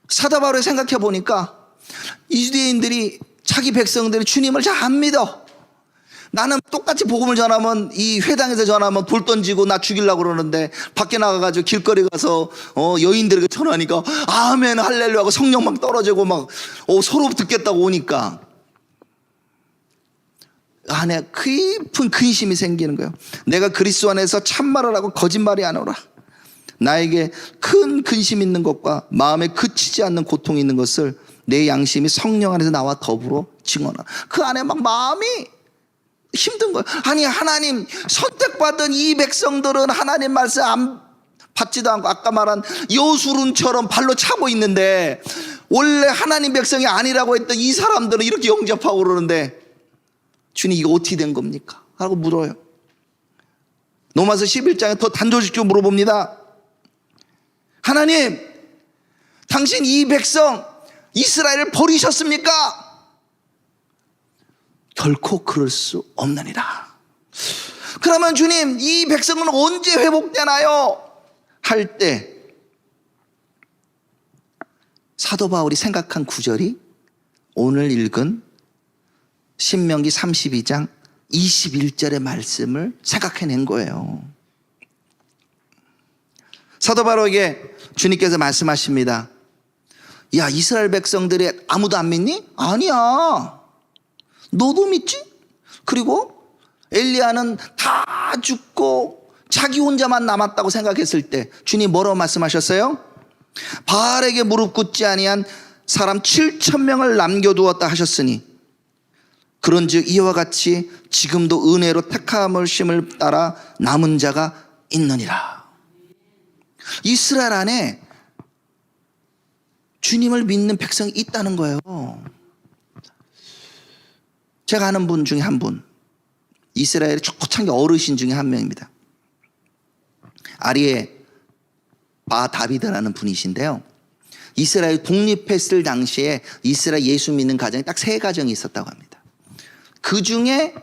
사도 바울을 생각해 보니까 이 유대인들이 자기 백성들이 주님을 잘 안 믿어. 나는 똑같이 복음을 전하면 이 회당에서 전하면 돌 던지고 나 죽이려고 그러는데 밖에 나가가지고 길거리 가서 여인들에게 전하니까 아멘 할렐루야 하고 성령 막 떨어지고 막 서로 듣겠다고 오니까 안에 깊은 근심이 생기는 거예요. 내가 그리스도 안에서 참말을 하고 거짓말이 안 오라. 나에게 큰 근심 있는 것과 마음에 그치지 않는 고통이 있는 것을 내 양심이 성령 안에서 나와 더불어 증언하라. 그 안에 막 마음이 힘든 거예요. 아니 하나님 선택받은 이 백성들은 하나님 말씀 안 받지도 않고 아까 말한 여수론처럼 발로 차고 있는데 원래 하나님 백성이 아니라고 했던 이 사람들은 이렇게 영접하고 그러는데 주님 이거 어떻게 된 겁니까? 하고 물어요. 로마서 11장에 더 단도직입적으로 물어봅니다. 하나님 당신 이 백성 이스라엘을 버리셨습니까? 결코 그럴 수 없느니라. 그러면 주님 이 백성은 언제 회복되나요? 할 때 사도 바울이 생각한 구절이 오늘 읽은 신명기 32장 21절의 말씀을 생각해낸 거예요. 사도 바울에게 주님께서 말씀하십니다. 야 이스라엘 백성들이 아무도 안 믿니? 아니야. 너도 믿지? 그리고 엘리야는 다 죽고 자기 혼자만 남았다고 생각했을 때 주님 뭐라고 말씀하셨어요? 바알에게 무릎 꿇지 아니한 사람 7,000명을 남겨두었다 하셨으니 그런즉 이와 같이 지금도 은혜로 택함을 심을 따라 남은 자가 있느니라. 이스라엘 안에 주님을 믿는 백성이 있다는 거예요. 제가 아는 분 중에 한 분, 이스라엘의 초창기 어르신 중에 한 명입니다. 아리에 바 다비드라는 분이신데요. 이스라엘 독립했을 당시에 이스라엘 예수 믿는 가정이 딱 3가정이 있었다고 합니다. 그 중에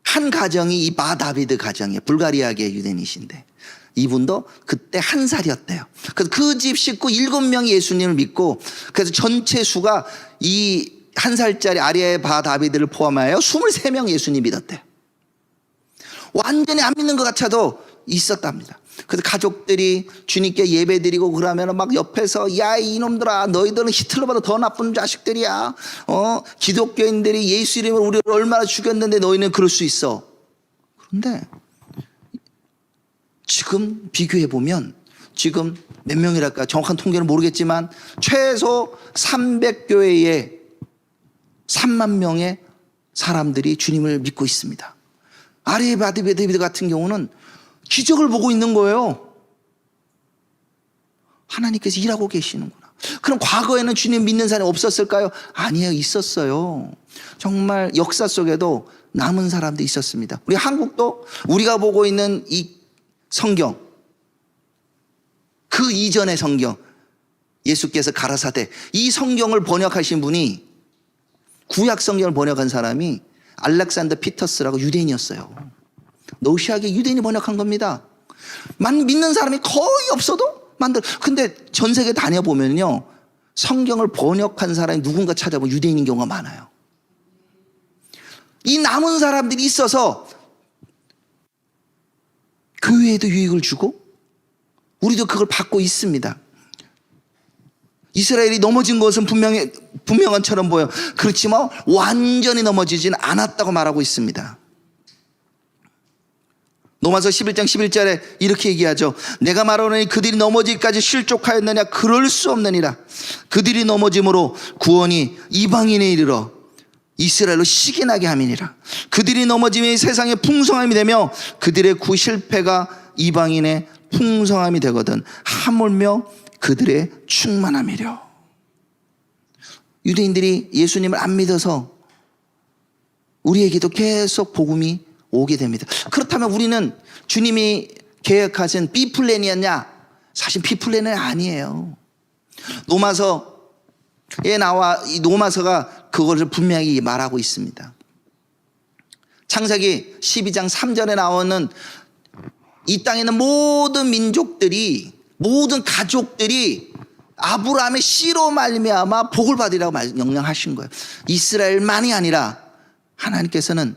한 가정이 이 바 다비드 가정이에요. 불가리아계 유대인이신데 이분도 그때 1살이었대요. 그래서 그 집 식구 7명이 예수님을 믿고 그래서 전체 수가 이 1살짜리 아리에 바 다비드를 포함하여 23명 예수님 믿었대요. 완전히 안 믿는 것 같아도 있었답니다. 그래서 가족들이 주님께 예배 드리고 그러면 막 옆에서 야 이놈들아 너희들은 히틀러보다 더 나쁜 자식들이야. 기독교인들이 예수 이름으로 우리를 얼마나 죽였는데 너희는 그럴 수 있어. 그런데 지금 비교해 보면 지금 몇 명이랄까 정확한 통계는 모르겠지만 최소 300교회에 3만 명의 사람들이 주님을 믿고 있습니다. 아리에 바 다비드 같은 경우는 기적을 보고 있는 거예요. 하나님께서 일하고 계시는구나. 그럼 과거에는 주님 믿는 사람이 없었을까요? 아니에요. 있었어요. 정말 역사 속에도 남은 사람도 있었습니다. 우리 한국도 우리가 보고 있는 이 성경, 그 이전의 성경, 예수께서 가라사대 이 성경을 번역하신 분이 구약 성경을 번역한 사람이 알렉산더 피터스라고 유대인이었어요. 노시하게 유대인이 번역한 겁니다. 믿는 사람이 거의 없어도 근데 전 세계 다녀보면요 성경을 번역한 사람이 누군가 찾아보면 유대인인 경우가 많아요. 이 남은 사람들이 있어서 교회에도 유익을 주고 우리도 그걸 받고 있습니다. 이스라엘이 넘어진 것은 분명한처럼 보여. 그렇지만 완전히 넘어지지는 않았다고 말하고 있습니다. 로마서 11장 11절에 이렇게 얘기하죠. 내가 말하노니 그들이 넘어지기까지 실족하였느냐? 그럴 수 없느니라. 그들이 넘어짐으로 구원이 이방인에 이르러 이스라엘로 시기나게 함이니라. 그들이 넘어짐이 세상의 풍성함이 되며 그들의 구 실패가 이방인의 풍성함이 되거든 하물며 그들의 충만함이려. 유대인들이 예수님을 안 믿어서 우리에게도 계속 복음이 오게 됩니다. 그렇다면 우리는 주님이 계획하신 B플랜이었냐? 사실 B플랜은 아니에요. 로마서에 나와 이 로마서가 그것을 분명히 말하고 있습니다. 창세기 12장 3절에 나오는 이 땅에 있는 모든 민족들이 모든 가족들이 아브라함의 씨로 말미암아 복을 받으라고 명령하신 거예요. 이스라엘만이 아니라 하나님께서는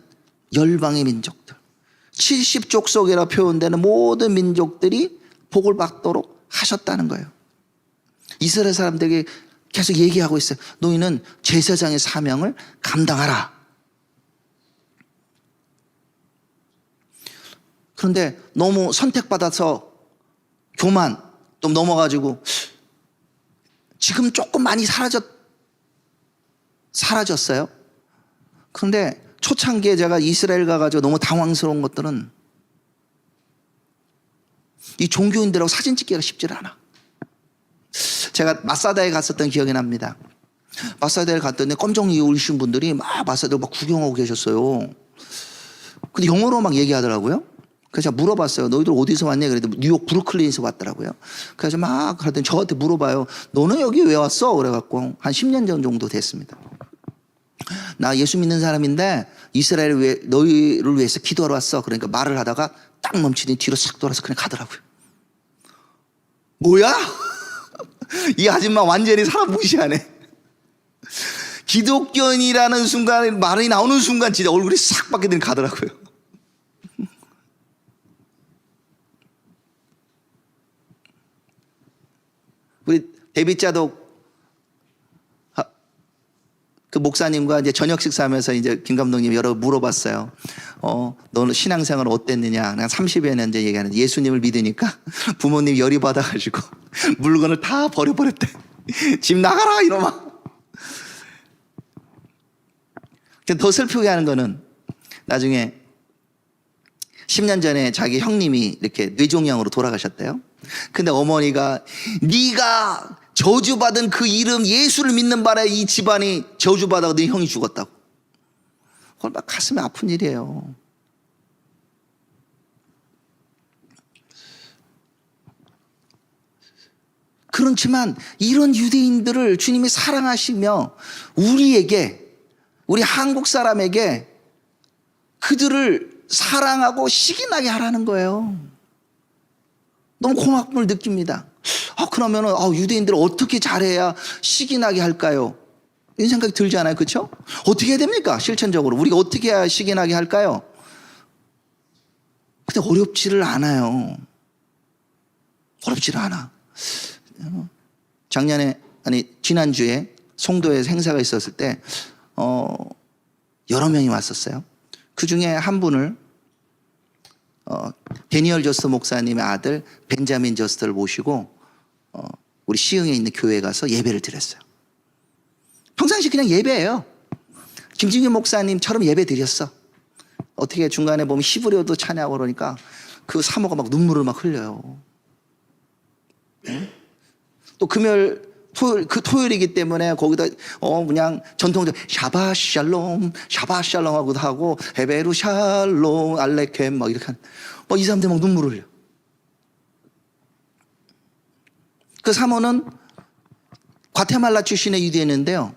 열방의 민족들, 70족속이라 표현되는 모든 민족들이 복을 받도록 하셨다는 거예요. 이스라엘 사람들에게 계속 얘기하고 있어요. 너희는 제사장의 사명을 감당하라. 그런데 너무 선택받아서 교만 또 넘어가지고 지금 조금 많이 사라졌어요. 그런데 초창기에 제가 이스라엘 가가지고 너무 당황스러운 것들은 이 종교인들하고 사진 찍기가 쉽지 않아. 제가 마사다에 갔었던 기억이 납니다. 마사다에 갔더니 껌정 이으신 분들이 막 마사다를 막 구경하고 계셨어요. 근데 영어로 막 얘기하더라고요. 그래서 제가 물어봤어요. 너희들 어디서 왔냐? 그랬더니 뉴욕 브루클린에서 왔더라고요. 그래서 막 그랬더니 저한테 물어봐요. 너는 여기 왜 왔어? 그래갖고 한 10년 전 정도 됐습니다. 나 예수 믿는 사람인데 이스라엘 왜 너희를 위해서 기도하러 왔어. 그러니까 말을 하다가 딱 멈추더니 뒤로 싹 돌아서 그냥 가더라고요. 뭐야? 이 아줌마 완전히 사람 무시하네. 기독교인이라는 순간 말이 나오는 순간 진짜 얼굴이 싹 바뀌더니 가더라고요. 우리 데빗 자독 그 목사님과 이제 저녁 식사하면서 이제 김 감독님이 여러 물어봤어요. 너는 신앙생활 어땠느냐? 그냥 30여 년 전 얘기하는데 예수님을 믿으니까 부모님이 열이 받아가지고 물건을 다 버려버렸대. 집 나가라 이놈아. 더 슬프게 하는 거는 나중에 10년 전에 자기 형님이 이렇게 뇌종양으로 돌아가셨대요. 근데 어머니가 네가 저주받은 그 이름 예수를 믿는 바람에 이 집안이 저주받아서 네 형이 죽었다고. 그건 막 가슴이 아픈 일이에요. 그렇지만 이런 유대인들을 주님이 사랑하시며 우리에게, 우리 한국 사람에게 그들을 사랑하고 시기나게 하라는 거예요. 너무 고마움을 느낍니다. 그러면은 유대인들 어떻게 잘해야 시기나게 할까요? 이런 생각이 들지 않아요? 그렇죠? 어떻게 해야 됩니까? 실천적으로 우리가 어떻게 해야 시기나게 할까요? 근데 어렵지를 않아요. 어렵지를 않아. 지난주에 송도에 행사가 있었을 때 여러 명이 왔었어요. 그 중에 한 분을 데니얼 저스트 목사님의 아들 벤자민 저스트를 모시고 우리 시흥에 있는 교회에 가서 예배를 드렸어요. 평상시 그냥 예배예요. 김진규 목사님처럼 예배 드렸어. 어떻게 중간에 보면 히브리어도 찬양하고 그러니까 그 사모가 막 눈물을 막 흘려요. 또 토요일이기 때문에 거기다 그냥 전통적 샤바 샬롬 하고도 하고 헤베루 샬롬 알레켐 막 이렇게 이 사람들 막 눈물을 흘려. 그 사모는 과테말라 출신의 유대인인데요.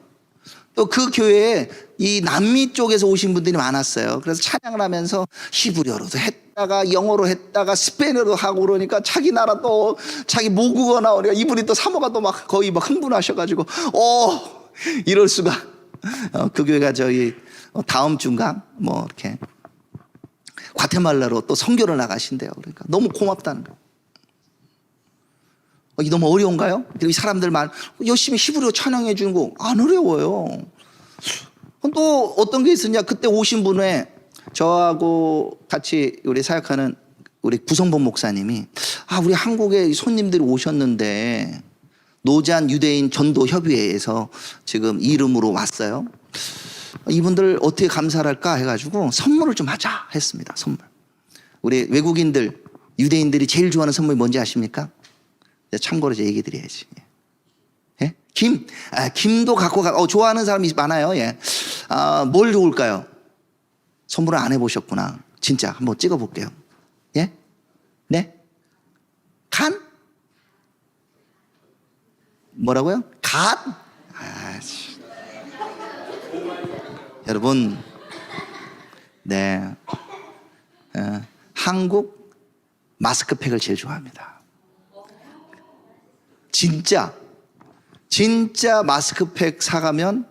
또 그 교회에 이 남미 쪽에서 오신 분들이 많았어요. 그래서 찬양을 하면서 히브리어로도 했다가 영어로 했다가 스페인어로 하고 그러니까 자기 나라 또 자기 모국어 나오니까 이분이 또 사모가 또 막 거의 막 흥분하셔가지고 이럴 수가. 그 교회가 저희 다음 주인가 뭐 이렇게 과테말라로 또 선교를 나가신대요. 그러니까 너무 고맙다는 거예요. 이게 너무 어려운가요? 이 사람들만 열심히 히브리어 찬양해 주는 거 안 어려워요. 또 어떤 게 있었냐? 그때 오신 분에 저하고 같이 우리 사역하는 우리 구성범 목사님이 우리 한국에 손님들이 오셨는데 노잔 유대인 전도 협의회에서 지금 이름으로 왔어요. 이분들 어떻게 감사를 할까 해가지고 선물을 좀 하자 했습니다. 선물. 우리 외국인들 유대인들이 제일 좋아하는 선물이 뭔지 아십니까? 참고로 제 얘기 드려야지. 예? 김. 김도 갖고 좋아하는 사람이 많아요. 예. 뭘 좋을까요? 선물을 안 해보셨구나. 진짜 한번 찍어볼게요. 예? 네? 간? 뭐라고요? 갓? 여러분, 네. 한국 마스크팩을 제일 좋아합니다. 진짜 마스크팩 사가면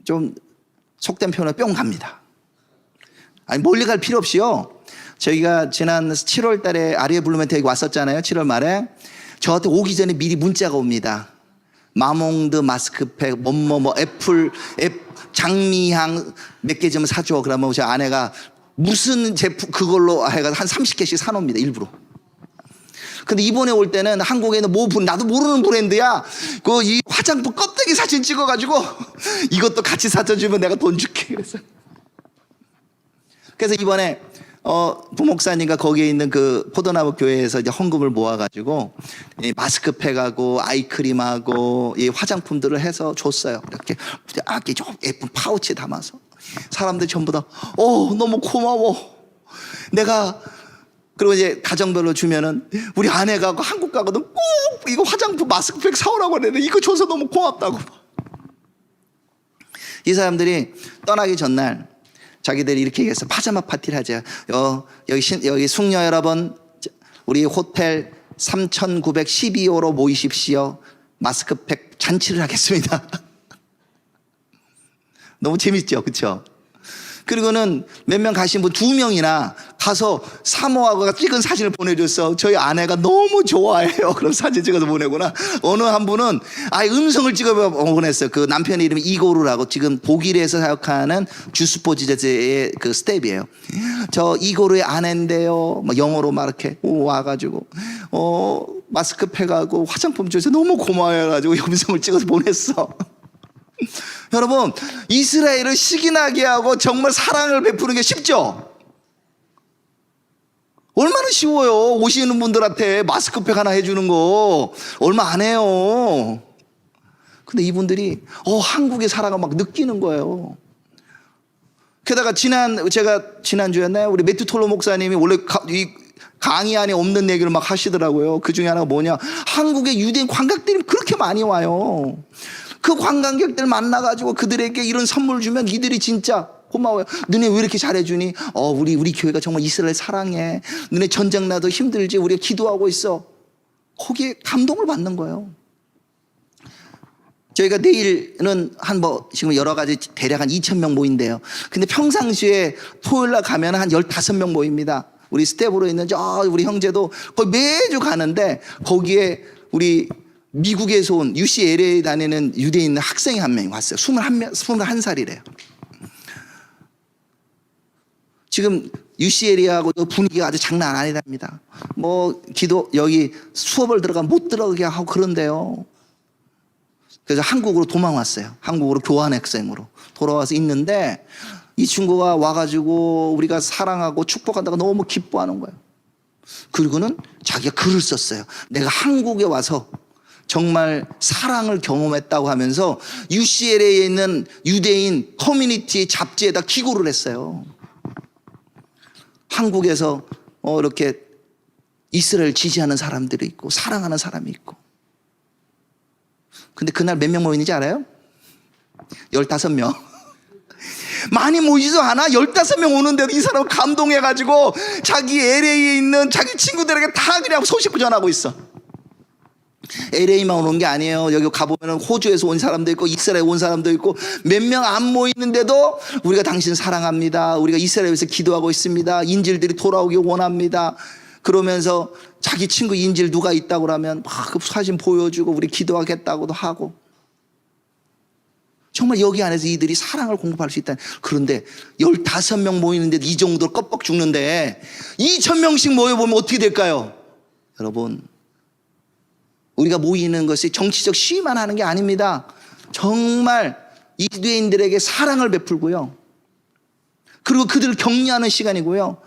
좀 속된 표현으로 뿅 갑니다. 아니 멀리 갈 필요 없이요. 저희가 지난 7월 달에 아리에 블루멘트 여기 왔었잖아요. 7월 말에. 저한테 오기 전에 미리 문자가 옵니다. 마몽드 마스크팩 애플 장미향 몇 개 좀 사줘. 그러면 제 아내가 무슨 제품 그걸로 해가 한 30개씩 사놉니다. 일부러. 근데 이번에 올 때는 한국에는 나도 모르는 브랜드야. 이 화장품 껍데기 사진 찍어가지고 이것도 같이 사다 주면 내가 돈 줄게. 그래서 이번에 부목사님과 거기에 있는 그 포도나무 교회에서 이제 헌금을 모아가지고 이 마스크팩하고 아이크림하고 이 화장품들을 해서 줬어요. 이렇게 좀 예쁜 파우치에 담아서 사람들이 전부 다 너무 고마워. 그리고 이제 가정별로 주면은 우리 아내가 한국 가거든 꼭 이거 화장품 마스크팩 사오라고 그랬는데 이거 줘서 너무 고맙다고. 이 사람들이 떠나기 전날 자기들이 이렇게 얘기했어. 파자마 파티를 하자. 여기 숙녀 여러분, 우리 호텔 3912호로 모이십시오. 마스크팩 잔치를 하겠습니다. 너무 재밌죠, 그렇죠? 그리고는 몇 명 가신 분 2명이나 가서 사모하고 찍은 사진을 보내줬어. 저희 아내가 너무 좋아해요. 그럼 사진 찍어서 보내구나. 어느 한 분은 음성을 찍어 보냈어요. 그 남편의 이름이 이고르라고 지금 독일에서 사역하는 주스포지제의 그 스텝이에요. 저 이고르의 아내인데요. 영어로 막 이렇게 와가지고 마스크팩하고 화장품 줘서 너무 고마워해가지고 음성을 찍어서 보냈어. 여러분, 이스라엘을 시기나게 하고 정말 사랑을 베푸는 게 쉽죠? 얼마나 쉬워요. 오시는 분들한테 마스크팩 하나 해주는 거 얼마 안 해요. 근데 이분들이 한국의 사랑을 막 느끼는 거예요. 게다가 제가 지난주였나요? 우리 매튜 톨로 목사님이 원래 이 강의 안에 없는 얘기를 막 하시더라고요. 그 중에 하나가 뭐냐, 한국의 유대인 관광객들이 그렇게 많이 와요. 그 관광객들 만나가지고 그들에게 이런 선물 주면 이들이 진짜 고마워요. 너네 왜 이렇게 잘해주니? 우리 교회가 정말 이스라엘 사랑해. 너네 전쟁 나도 힘들지? 우리가 기도하고 있어. 거기에 감동을 받는 거예요. 저희가 내일은 지금 여러 가지 대략 한 2,000명 모인대요. 근데 평상시에 토요일 날 가면 한 15명 모입니다. 우리 스텝으로 있는 우리 형제도 거의 매주 가는데 거기에 우리 미국에서 온 UCLA에 다니는 유대인 학생이 한 명이 왔어요. 21살이래요. 지금 UCLA하고 분위기가 아주 장난 아니랍니다. 여기 수업을 들어가면 못 들어가게 하고 그런데요. 그래서 한국으로 도망왔어요. 한국으로 교환학생으로 돌아와서 있는데 이 친구가 와가지고 우리가 사랑하고 축복한다고 너무 기뻐하는 거예요. 그리고는 자기가 글을 썼어요. 내가 한국에 와서 정말 사랑을 경험했다고 하면서 UCLA에 있는 유대인 커뮤니티 잡지에다 기고를 했어요. 한국에서 이렇게 이스라엘 지지하는 사람들이 있고 사랑하는 사람이 있고. 근데 그날 몇 명 모이는지 알아요? 15명. 많이 모이지도 않아. 15명 오는데도 이 사람은 감동해가지고 자기 LA에 있는 자기 친구들에게 다 그냥 소식을 전하고 있어. LA만 오는 게 아니에요. 여기 가보면 호주에서 온 사람도 있고 이스라엘 온 사람도 있고 몇 명 안 모이는데도 우리가 당신 사랑합니다. 우리가 이스라엘에서 기도하고 있습니다. 인질들이 돌아오길 원합니다. 그러면서 자기 친구 인질 누가 있다고 그러면 막 그 사진 보여주고 우리 기도하겠다고도 하고. 정말 여기 안에서 이들이 사랑을 공급할 수 있다. 그런데 15명 모이는데 이 정도로 껍벅 죽는데 2,000명씩 모여보면 어떻게 될까요? 여러분, 우리가 모이는 것이 정치적 시위만 하는 게 아닙니다. 정말 유대인들에게 사랑을 베풀고요. 그리고 그들을 격려하는 시간이고요.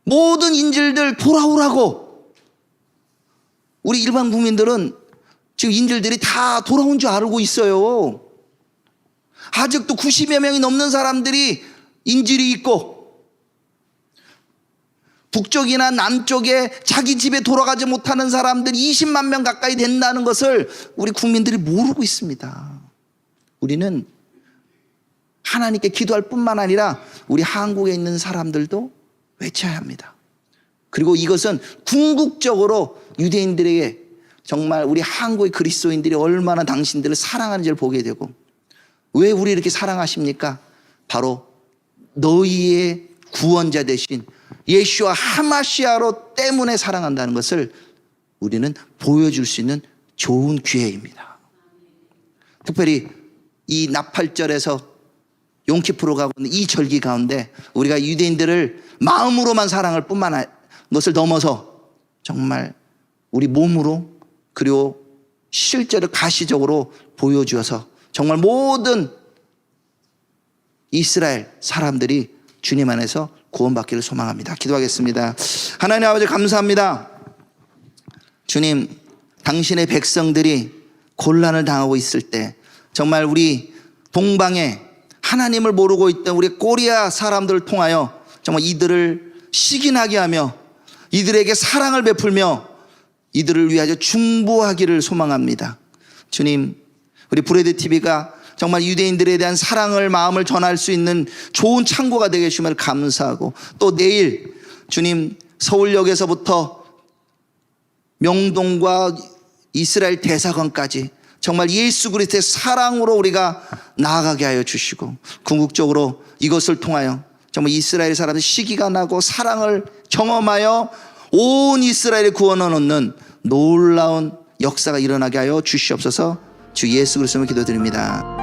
모든 인질들 돌아오라고. 우리 일반 국민들은 지금 인질들이 다 돌아온 줄 알고 있어요. 아직도 90여 명이 넘는 사람들이 인질이 있고 북쪽이나 남쪽에 자기 집에 돌아가지 못하는 사람들이 20만 명 가까이 된다는 것을 우리 국민들이 모르고 있습니다. 우리는 하나님께 기도할 뿐만 아니라 우리 한국에 있는 사람들도 외쳐야 합니다. 그리고 이것은 궁극적으로 유대인들에게 정말 우리 한국의 그리스도인들이 얼마나 당신들을 사랑하는지를 보게 되고, 왜 우리 이렇게 사랑하십니까? 바로 너희의 구원자 되신 예수와 하마시아로 때문에 사랑한다는 것을 우리는 보여줄 수 있는 좋은 기회입니다. 특별히 이 나팔절에서 용키프로 가고 있는 이 절기 가운데 우리가 유대인들을 마음으로만 사랑할 뿐만 아니라 것을 넘어서 정말 우리 몸으로 그리고 실제로 가시적으로 보여주어서 정말 모든 이스라엘 사람들이 주님 안에서 구원받기를 소망합니다. 기도하겠습니다. 하나님 아버지 감사합니다. 주님, 당신의 백성들이 곤란을 당하고 있을 때 정말 우리 동방에 하나님을 모르고 있던 우리 꼬리아 사람들을 통하여 정말 이들을 시기나게 하며 이들에게 사랑을 베풀며 이들을 위하여 중보하기를 소망합니다. 주님, 우리 브레드TV가 정말 유대인들에 대한 사랑을 마음을 전할 수 있는 좋은 창고가 되게 해주심을 감사하고, 또 내일 주님 서울역에서부터 명동과 이스라엘 대사관까지 정말 예수 그리스도의 사랑으로 우리가 나아가게 하여 주시고, 궁극적으로 이것을 통하여 정말 이스라엘 사람들 시기가 나고 사랑을 경험하여 온 이스라엘의 구원을 얻는 놀라운 역사가 일어나게 하여 주시옵소서. 주 예수 그리스도로 기도드립니다.